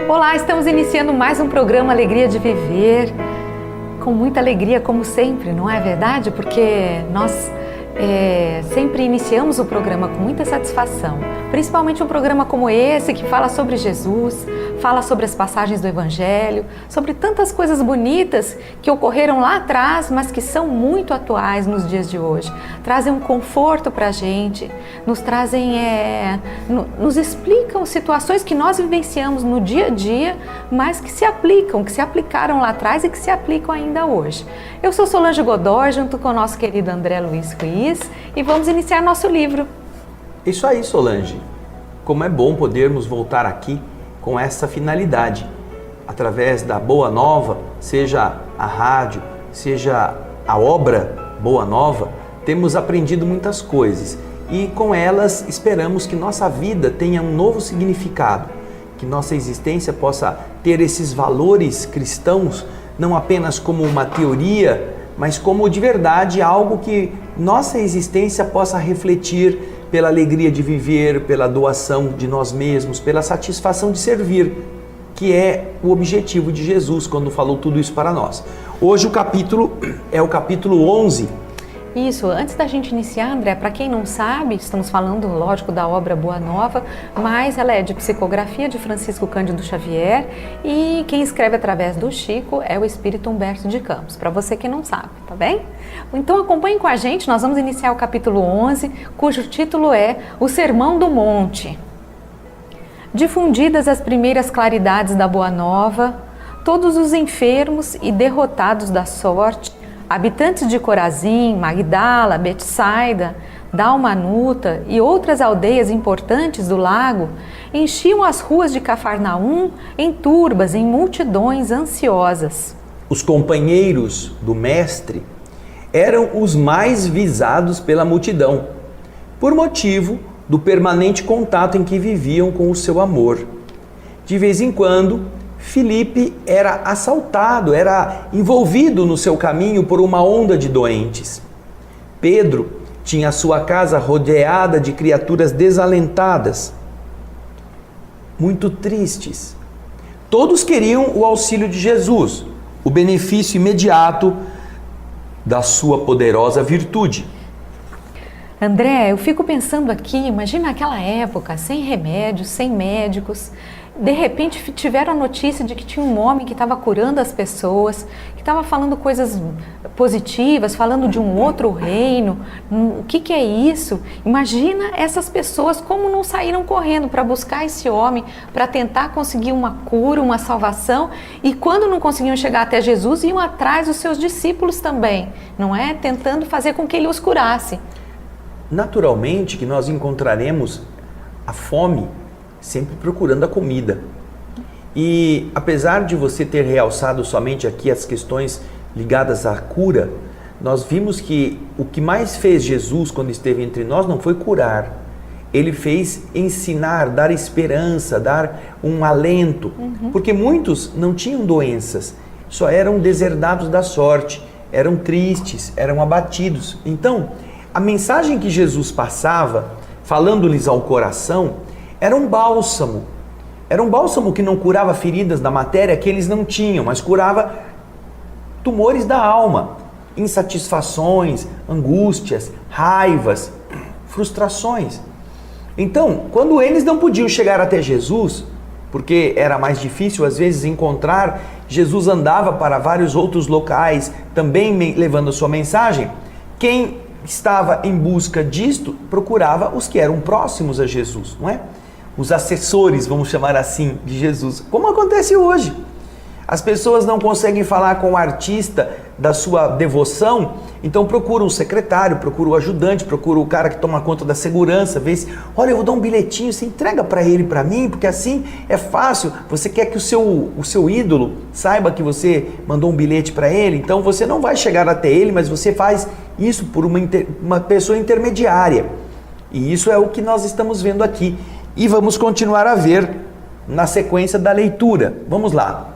Olá, estamos iniciando mais um programa Alegria de Viver, com muita alegria como sempre, não é verdade? Porque nós sempre iniciamos o programa com muita satisfação, principalmente um programa como esse que fala sobre Jesus, fala sobre as passagens do Evangelho, sobre tantas coisas bonitas que ocorreram lá atrás, mas que são muito atuais nos dias de hoje. Trazem um conforto para a gente, nos trazem, nos explicam situações que nós vivenciamos no dia a dia, mas que se aplicaram lá atrás e que se aplicam ainda hoje. Eu sou Solange Godoy, junto com o nosso querido André Luiz Ruiz, e vamos iniciar nosso livro. Isso aí, Solange. Como é bom podermos voltar aqui com essa finalidade, através da Boa Nova, seja a rádio, seja a obra Boa Nova, temos aprendido muitas coisas e com elas esperamos que nossa vida tenha um novo significado, que nossa existência possa ter esses valores cristãos, não apenas como uma teoria, mas como de verdade algo que nossa existência possa refletir pela alegria de viver, pela doação de nós mesmos, pela satisfação de servir, que é o objetivo de Jesus quando falou tudo isso para nós. Hoje o capítulo é o capítulo 11. Isso, antes da gente iniciar, André, para quem não sabe, estamos falando, lógico, da obra Boa Nova, mas ela é de psicografia de Francisco Cândido Xavier e quem escreve através do Chico é o Espírito Humberto de Campos, para você que não sabe, tá bem? Então acompanhem com a gente, nós vamos iniciar o capítulo 11, cujo título é O Sermão do Monte. Difundidas as primeiras claridades da Boa Nova, todos os enfermos e derrotados da sorte, habitantes de Corazim, Magdala, Betsaida, Dalmanuta e outras aldeias importantes do lago enchiam as ruas de Cafarnaum em turbas, em multidões ansiosas. Os companheiros do mestre eram os mais visados pela multidão, por motivo do permanente contato em que viviam com o seu amor. De vez em quando, Filipe era assaltado, era envolvido no seu caminho por uma onda de doentes. Pedro tinha sua casa rodeada de criaturas desalentadas, muito tristes. Todos queriam o auxílio de Jesus, o benefício imediato da sua poderosa virtude. André, eu fico pensando aqui, imagina aquela época, sem remédios, sem médicos. De repente tiveram a notícia de que tinha um homem que estava curando as pessoas, que estava falando coisas positivas, falando de um outro reino. O que é isso? Imagina essas pessoas como não saíram correndo para buscar esse homem, para tentar conseguir uma cura, uma salvação, e quando não conseguiam chegar até Jesus, iam atrás dos seus discípulos também, não é? Tentando fazer com que ele os curasse. Naturalmente que nós encontraremos a fome sempre procurando a comida. E apesar de você ter realçado somente aqui as questões ligadas à cura, nós vimos que o que mais fez Jesus quando esteve entre nós não foi curar. Ele fez ensinar, dar esperança, dar um alento, porque muitos não tinham doenças, só eram deserdados da sorte, eram tristes, eram abatidos. Então, a mensagem que Jesus passava, falando-lhes ao coração, era um bálsamo que não curava feridas da matéria que eles não tinham, mas curava tumores da alma, insatisfações, angústias, raivas, frustrações. Então, quando eles não podiam chegar até Jesus, porque era mais difícil às vezes encontrar, Jesus andava para vários outros locais, também levando a sua mensagem. Quem estava em busca disto procurava os que eram próximos a Jesus, não é? Os assessores, vamos chamar assim, de Jesus, como acontece hoje. As pessoas não conseguem falar com o artista da sua devoção, então procuram o secretário, procuram o ajudante, procuram o cara que toma conta da segurança, vê se, olha, eu vou dar um bilhetinho, você entrega para ele, para mim, porque assim é fácil. Você quer que o seu ídolo saiba que você mandou um bilhete para ele, então você não vai chegar até ele, mas você faz isso por uma pessoa intermediária. E isso é o que nós estamos vendo aqui. E vamos continuar a ver na sequência da leitura. Vamos lá.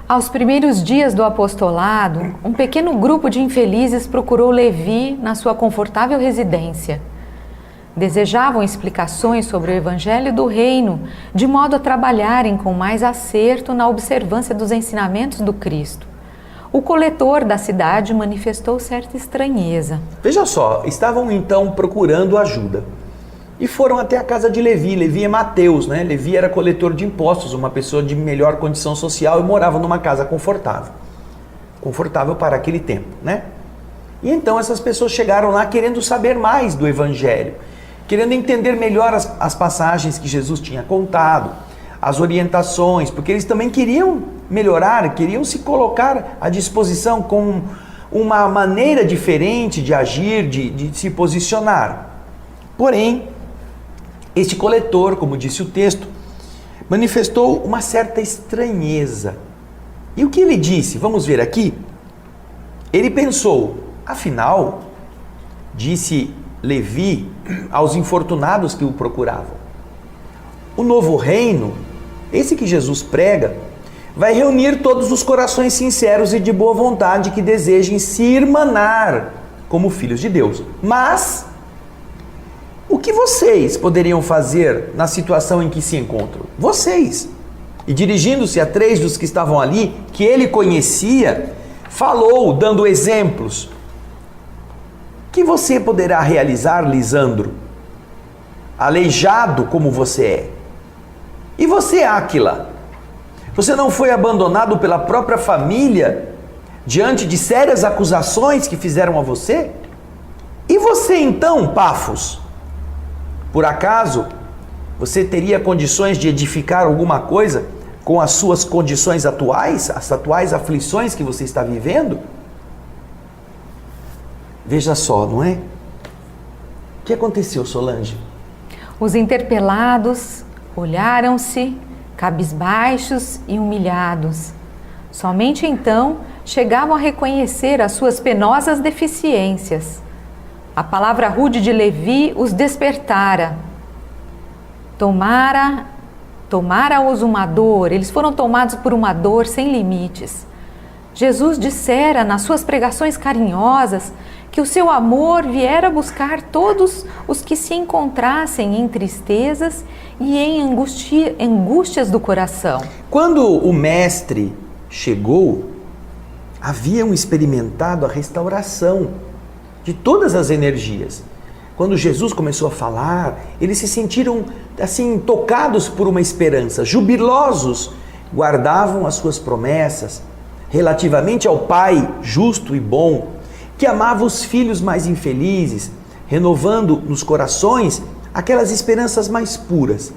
Aos primeiros dias do apostolado, um pequeno grupo de infelizes procurou Levi na sua confortável residência. Desejavam explicações sobre o Evangelho do Reino, de modo a trabalharem com mais acerto na observância dos ensinamentos do Cristo. O coletor da cidade manifestou certa estranheza. Veja só, estavam então procurando ajuda e foram até a casa de Levi. Levi é Mateus, né? Levi era coletor de impostos, uma pessoa de melhor condição social e morava numa casa confortável para aquele tempo, né? E então essas pessoas chegaram lá querendo saber mais do Evangelho, querendo entender melhor as passagens que Jesus tinha contado, as orientações, porque eles também queriam melhorar, queriam se colocar à disposição com uma maneira diferente de agir, de se posicionar. Porém, este coletor, como disse o texto, manifestou uma certa estranheza. E o que ele disse? Vamos ver aqui. Ele pensou, afinal, disse Levi aos infortunados que o procuravam: o novo reino, esse que Jesus prega, vai reunir todos os corações sinceros e de boa vontade que desejem se irmanar como filhos de Deus. Mas o que vocês poderiam fazer na situação em que se encontram? Vocês. E dirigindo-se a 3 dos que estavam ali, que ele conhecia, falou, dando exemplos. O que você poderá realizar, Lisandro? Aleijado como você é. E você, Áquila? Você não foi abandonado pela própria família diante de sérias acusações que fizeram a você? E você então, Pafos? Por acaso, você teria condições de edificar alguma coisa com as suas condições atuais, as atuais aflições que você está vivendo? Veja só, não é? O que aconteceu, Solange? Os interpelados olharam-se, cabisbaixos e humilhados. Somente então chegavam a reconhecer as suas penosas deficiências. A palavra rude de Levi os despertara. Tomara-os uma dor, eles foram tomados por uma dor sem limites. Jesus dissera nas suas pregações carinhosas que o seu amor viera buscar todos os que se encontrassem em tristezas e em angústias do coração. Quando o mestre chegou, haviam experimentado a restauração de todas as energias. Quando Jesus começou a falar, eles se sentiram assim tocados por uma esperança, jubilosos, guardavam as suas promessas relativamente ao Pai justo e bom, que amava os filhos mais infelizes, renovando nos corações aquelas esperanças mais puras.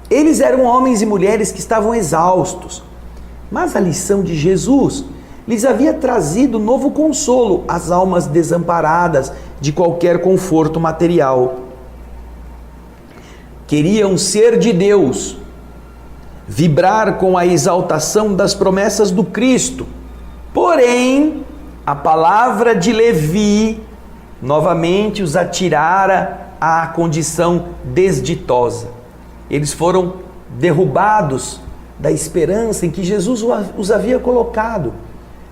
Eles eram homens e mulheres que estavam exaustos, mas a lição de Jesus lhes havia trazido novo consolo às almas desamparadas de qualquer conforto material. Queriam ser de Deus, vibrar com a exaltação das promessas do Cristo. Porém, a palavra de Levi novamente os atirara à condição desditosa. Eles foram derrubados da esperança em que Jesus os havia colocado.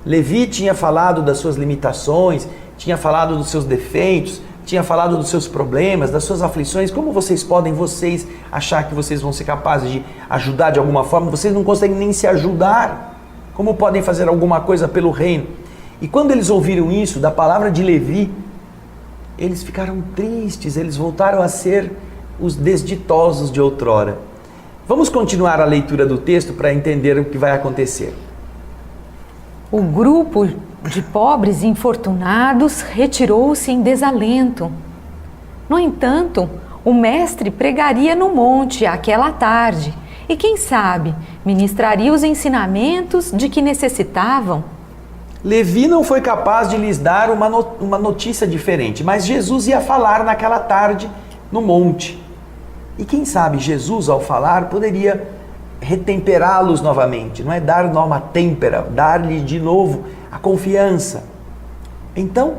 Levi tinha falado das suas limitações, tinha falado dos seus defeitos, tinha falado dos seus problemas, das suas aflições. Como vocês podem, vocês, achar que vocês vão ser capazes de ajudar de alguma forma? Vocês não conseguem nem se ajudar. Como podem fazer alguma coisa pelo reino? E quando eles ouviram isso, da palavra de Levi, eles ficaram tristes, eles voltaram a ser os desditosos de outrora. Vamos continuar a leitura do texto para entender o que vai acontecer. O grupo de pobres infortunados retirou-se em desalento. No entanto, o mestre pregaria no monte aquela tarde e, quem sabe, ministraria os ensinamentos de que necessitavam. Levi não foi capaz de lhes dar uma notícia diferente, mas Jesus ia falar naquela tarde no monte. E quem sabe Jesus, ao falar, poderia retemperá-los novamente, não é? Dar uma têmpera, dar-lhe de novo a confiança. Então,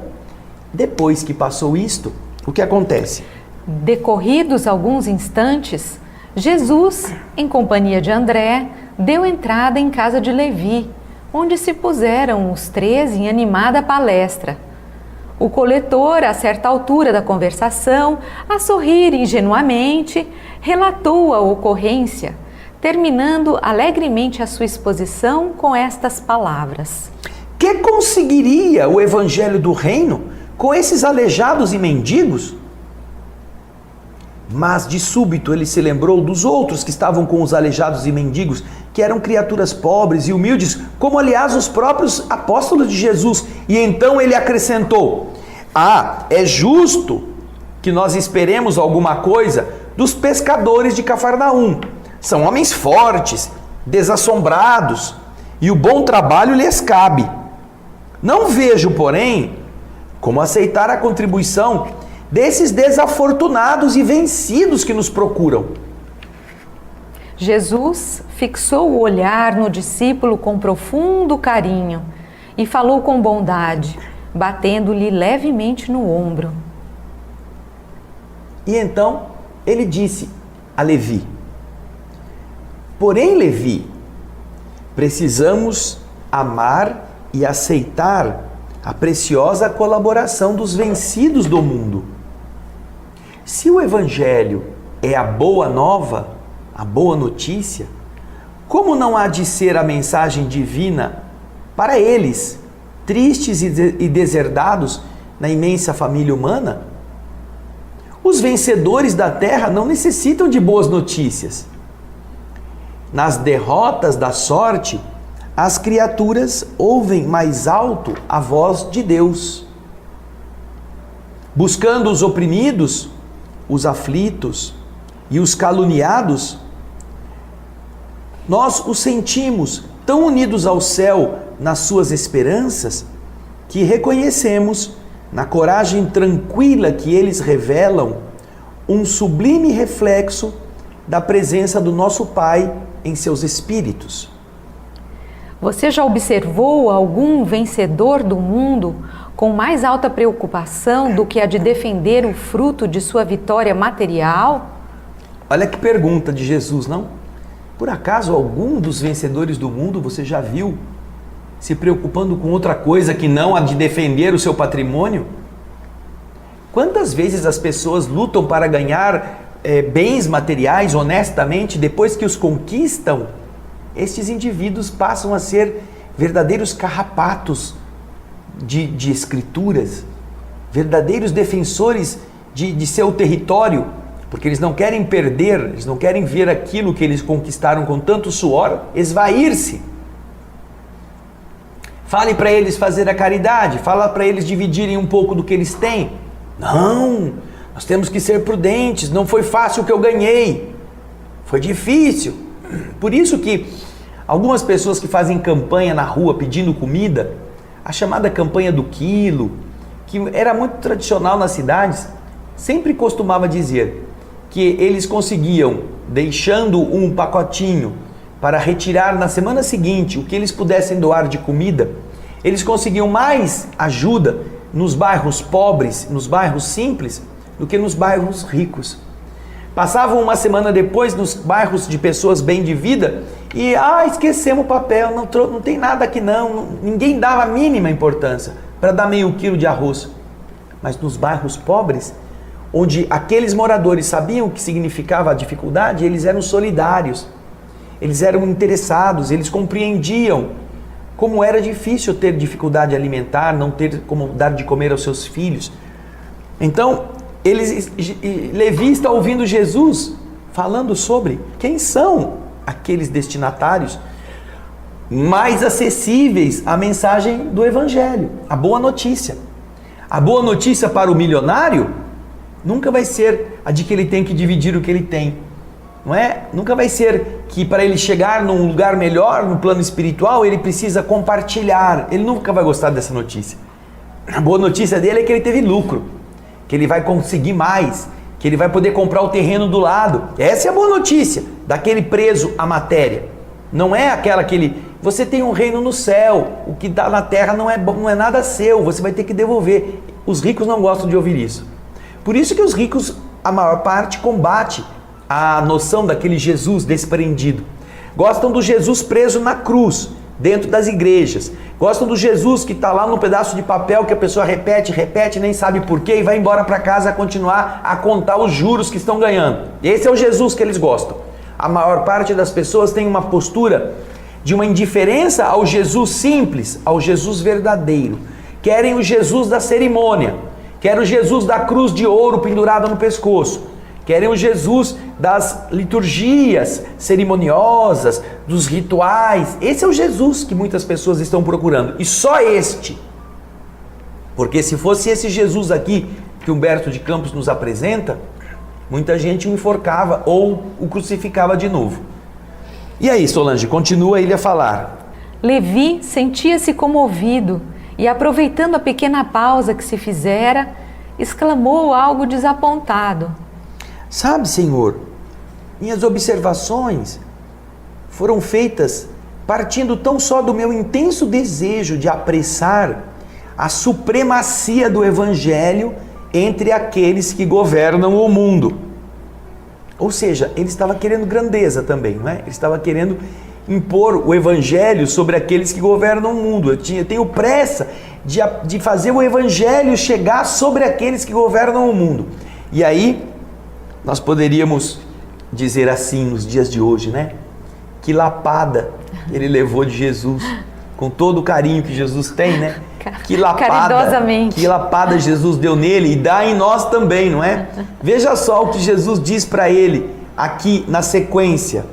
depois que passou isto, o que acontece? Decorridos alguns instantes, Jesus, em companhia de André, deu entrada em casa de Levi, onde se puseram os 3 em animada palestra. O coletor, a certa altura da conversação, a sorrir ingenuamente, relatou a ocorrência, terminando alegremente a sua exposição com estas palavras: Que conseguiria o evangelho do reino com esses aleijados e mendigos? Mas de súbito ele se lembrou dos outros que estavam com os aleijados e mendigos, que eram criaturas pobres e humildes, como aliás os próprios apóstolos de Jesus. E então ele acrescentou: é justo que nós esperemos alguma coisa dos pescadores de Cafarnaum. São homens fortes, desassombrados, e o bom trabalho lhes cabe. Não vejo, porém, como aceitar a contribuição desses desafortunados e vencidos que nos procuram. Jesus fixou o olhar no discípulo com profundo carinho e falou com bondade, batendo-lhe levemente no ombro. E então ele disse a Levi: Porém, Levi, precisamos amar e aceitar a preciosa colaboração dos vencidos do mundo. Se o Evangelho é a boa nova, a boa notícia, como não há de ser a mensagem divina para eles, tristes e deserdados na imensa família humana? Os vencedores da terra não necessitam de boas notícias. Nas derrotas da sorte, as criaturas ouvem mais alto a voz de Deus. Buscando os oprimidos, os aflitos e os caluniados, nós os sentimos tão unidos ao céu nas suas esperanças, que reconhecemos, na coragem tranquila que eles revelam, um sublime reflexo da presença do nosso Pai em seus espíritos. Você já observou algum vencedor do mundo com mais alta preocupação do que a de defender o fruto de sua vitória material? Olha que pergunta de Jesus, não? Por acaso algum dos vencedores do mundo você já viu se preocupando com outra coisa que não a de defender o seu patrimônio? Quantas vezes as pessoas lutam para ganhar bens materiais honestamente, depois que os conquistam, estes indivíduos passam a ser verdadeiros carrapatos de escrituras, verdadeiros defensores de seu território, porque eles não querem perder, eles não querem ver aquilo que eles conquistaram com tanto suor esvair-se. Fale para eles fazer a caridade, fala para eles dividirem um pouco do que eles têm. Não, nós temos que ser prudentes, não foi fácil o que eu ganhei, foi difícil. Por isso que algumas pessoas que fazem campanha na rua pedindo comida, a chamada campanha do quilo, que era muito tradicional nas cidades, sempre costumava dizer que eles conseguiam, deixando um pacotinho para retirar na semana seguinte o que eles pudessem doar de comida, eles conseguiam mais ajuda nos bairros pobres, nos bairros simples, do que nos bairros ricos. Passavam uma semana depois nos bairros de pessoas bem de vida e esquecemos o papel, não tem nada aqui não, ninguém dava a mínima importância para dar meio quilo de arroz. Mas nos bairros pobres, onde aqueles moradores sabiam o que significava a dificuldade, eles eram solidários, eles eram interessados, eles compreendiam como era difícil ter dificuldade alimentar, não ter como dar de comer aos seus filhos. Então, Levi está ouvindo Jesus falando sobre quem são aqueles destinatários mais acessíveis à mensagem do Evangelho, a boa notícia. A boa notícia para o milionário nunca vai ser a de que ele tem que dividir o que ele tem, não é? Nunca vai ser que para ele chegar num lugar melhor, no plano espiritual, ele precisa compartilhar. Ele nunca vai gostar dessa notícia. A boa notícia dele é que ele teve lucro, que ele vai conseguir mais, que ele vai poder comprar o terreno do lado. Essa é a boa notícia daquele preso à matéria. Não é aquela que ele... Você tem um reino no céu, o que está na terra não é nada seu, você vai ter que devolver. Os ricos não gostam de ouvir isso. Por isso que os ricos, a maior parte, combate a noção daquele Jesus desprendido. Gostam do Jesus preso na cruz, dentro das igrejas. Gostam do Jesus que está lá no pedaço de papel que a pessoa repete, nem sabe porquê e vai embora para casa a continuar a contar os juros que estão ganhando. Esse é o Jesus que eles gostam. A maior parte das pessoas tem uma postura de uma indiferença ao Jesus simples, ao Jesus verdadeiro. Querem o Jesus da cerimônia, querem o Jesus da cruz de ouro pendurada no pescoço, querem o Jesus das liturgias cerimoniosas, dos rituais. Esse é o Jesus que muitas pessoas estão procurando, e só este. Porque se fosse esse Jesus aqui que Humberto de Campos nos apresenta, muita gente o enforcava ou o crucificava de novo. E aí, Solange, continua ele a falar. Levi sentia-se comovido e, aproveitando a pequena pausa que se fizera, exclamou algo desapontado. Sabe, Senhor, minhas observações foram feitas partindo tão só do meu intenso desejo de apressar a supremacia do Evangelho entre aqueles que governam o mundo. Ou seja, ele estava querendo grandeza também, não é? Ele estava querendo impor o Evangelho sobre aqueles que governam o mundo. Eu tenho pressa de fazer o Evangelho chegar sobre aqueles que governam o mundo. E aí, nós poderíamos dizer assim nos dias de hoje, né? Que lapada ele levou de Jesus, com todo o carinho que Jesus tem, né? Que lapada Jesus deu nele e dá em nós também, não é? Veja só o que Jesus diz para ele aqui na sequência.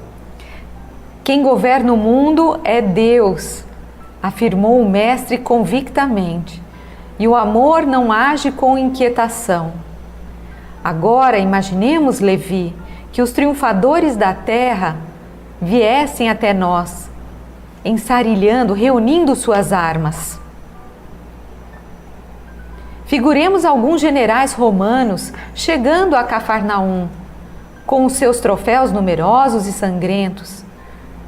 Quem governa o mundo é Deus, afirmou o mestre convictamente, e o amor não age com inquietação. Agora imaginemos, Levi, que os triunfadores da terra viessem até nós, ensarilhando, reunindo suas armas. Figuremos alguns generais romanos chegando a Cafarnaum, com os seus troféus numerosos e sangrentos,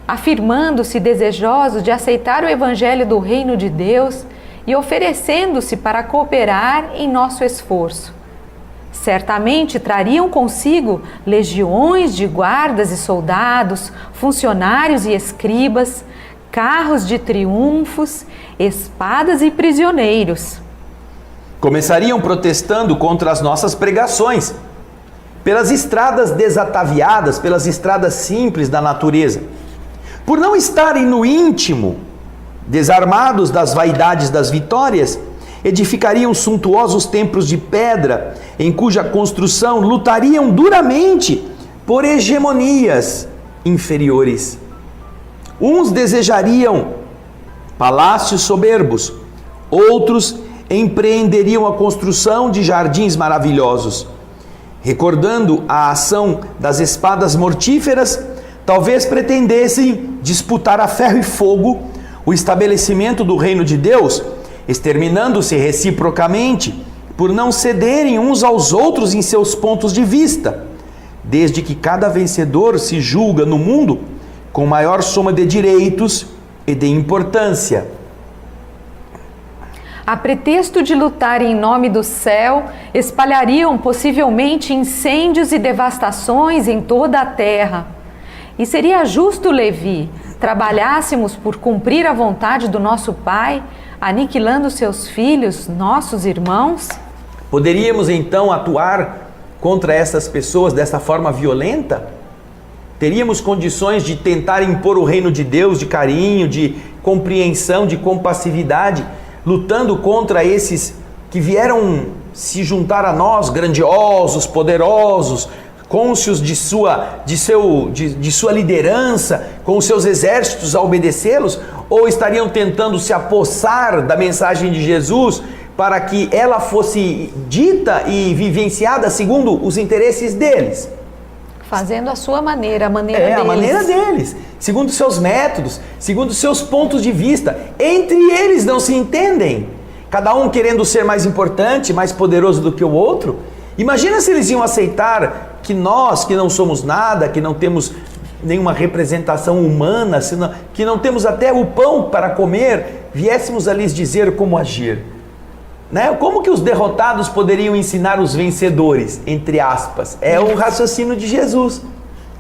afirmando-se desejosos de aceitar o evangelho do reino de Deus e oferecendo-se para cooperar em nosso esforço. Certamente trariam consigo legiões de guardas e soldados, funcionários e escribas, carros de triunfos, espadas e prisioneiros. Começariam protestando contra as nossas pregações, pelas estradas desataviadas, pelas estradas simples da natureza. Por não estarem no íntimo, desarmados das vaidades das vitórias, edificariam suntuosos templos de pedra, em cuja construção lutariam duramente por hegemonias inferiores. Uns desejariam palácios soberbos, outros empreenderiam a construção de jardins maravilhosos. Recordando a ação das espadas mortíferas, talvez pretendessem disputar a ferro e fogo o estabelecimento do reino de Deus, exterminando-se reciprocamente por não cederem uns aos outros em seus pontos de vista, desde que cada vencedor se julga no mundo com maior soma de direitos e de importância. A pretexto de lutar em nome do céu, espalhariam possivelmente incêndios e devastações em toda a terra. E seria justo, Levi, trabalhássemos por cumprir a vontade do nosso Pai, aniquilando seus filhos, nossos irmãos? Poderíamos então atuar contra essas pessoas dessa forma violenta? Teríamos condições de tentar impor o reino de Deus de carinho, de compreensão, de compassividade, lutando contra esses que vieram se juntar a nós, grandiosos, poderosos, cônscios de sua liderança, com os seus exércitos a obedecê-los? Ou estariam tentando se apossar da mensagem de Jesus para que ela fosse dita e vivenciada segundo os interesses deles? Fazendo a sua maneira, a maneira deles. A maneira deles, segundo os seus métodos, segundo os seus pontos de vista. Entre eles não se entendem, cada um querendo ser mais importante, mais poderoso do que o outro. Imagina se eles iam aceitar que nós, que não somos nada, que não temos nenhuma representação humana, que não temos até o pão para comer, viéssemos a lhes dizer como agir. Né? Como que os derrotados poderiam ensinar os vencedores, entre aspas? É o raciocínio de Jesus.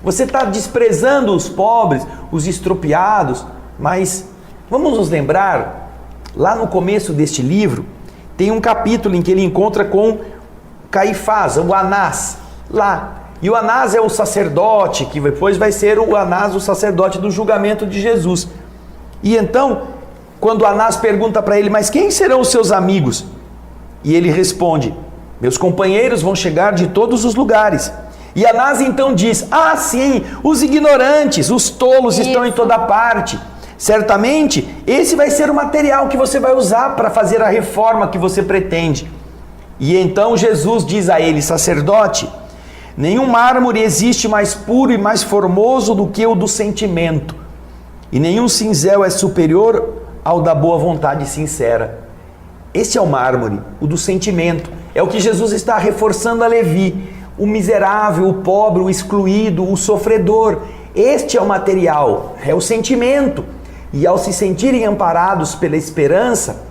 Você está desprezando os pobres, os estropiados, mas Vamos nos lembrar, lá no começo deste livro, tem um capítulo em que ele encontra com Caifás, o Anás, lá. E o Anás é o sacerdote, que depois vai ser o Anás, o sacerdote do julgamento de Jesus. E então, quando Anás pergunta para ele, mas quem serão os seus amigos? E ele responde, meus companheiros vão chegar de todos os lugares. E Anás então diz, ah sim, os ignorantes, os tolos estão em toda parte. Certamente, esse vai ser o material que você vai usar para fazer a reforma que você pretende. E então Jesus diz a ele, sacerdote, nenhum mármore existe mais puro e mais formoso do que o do sentimento. E nenhum cinzel é superior ao da boa vontade sincera. Esse é o mármore, o do sentimento. É o que Jesus está reforçando a Levi. O miserável, o pobre, o excluído, o sofredor. Este é o material, é o sentimento. E ao se sentirem amparados pela esperança,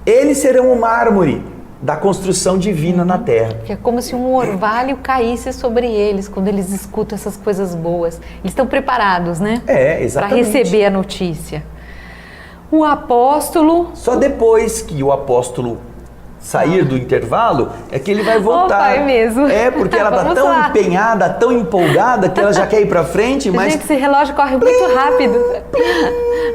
eles serão o mármore da construção divina na terra. É como se um orvalho caísse sobre eles quando eles escutam essas coisas boas. Eles estão preparados, né? Exatamente. Para receber a notícia. O apóstolo... Só depois que o apóstolo sair do intervalo, é que ele vai voltar. É mesmo. É, porque ela está tão empenhada, tão empolgada, que ela já quer ir para frente, mas... Gente, esse relógio corre muito rápido.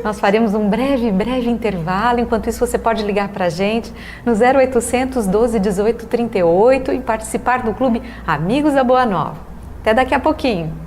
Nós faremos um breve intervalo. Enquanto isso, você pode ligar para a gente no 0800 12 18 38 e participar do Clube Amigos da Boa Nova. Até daqui a pouquinho.